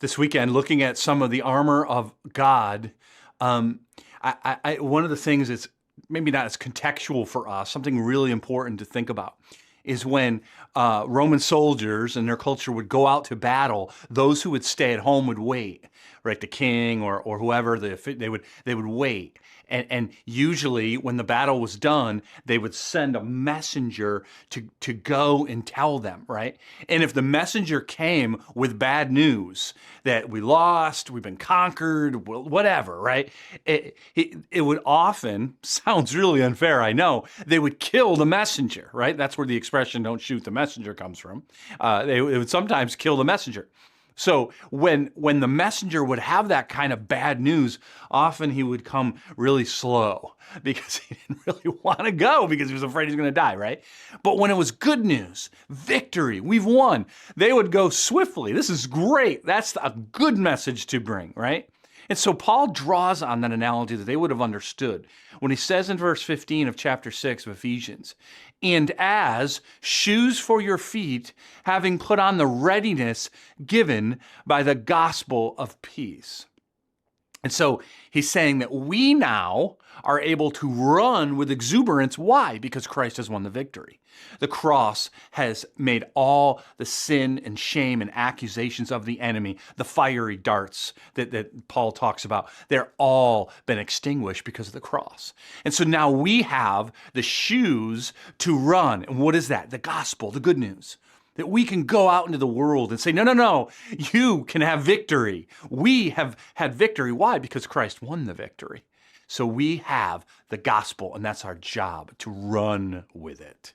this weekend looking at some of the armor of God. Um, one of the things that's maybe not as contextual for us, something really important to think about, is when Roman soldiers and their culture would go out to battle. Those who would stay at home would wait, right? The king or whoever they would wait. And usually when the battle was done, they would send a messenger to go and tell them, right? And if the messenger came with bad news that we lost, we've been conquered, whatever, right? It would often, sounds really unfair, I know, they would kill the messenger, right? That's where the expression "don't shoot the messenger" comes from. They would sometimes kill the messenger. So when the messenger would have that kind of bad news, often he would come really slow because he didn't really want to go because he was afraid he was going to die, right? But when it was good news, victory, we've won, they would go swiftly. This is great. That's a good message to bring, right? And so Paul draws on that analogy that they would have understood when he says in verse 15 of chapter 6 of Ephesians, "And as shoes for your feet, having put on the readiness given by the gospel of peace." And so he's saying that we now are able to run with exuberance. Why? Because Christ has won the victory. The cross has made all the sin and shame and accusations of the enemy, the fiery darts that Paul talks about, they're all been extinguished because of the cross. And so now we have the shoes to run. And what is that? The gospel, the good news. That we can go out into the world and say, no, no, no, you can have victory. We have had victory. Why? Because Christ won the victory. So we have the gospel, and that's our job, to run with it.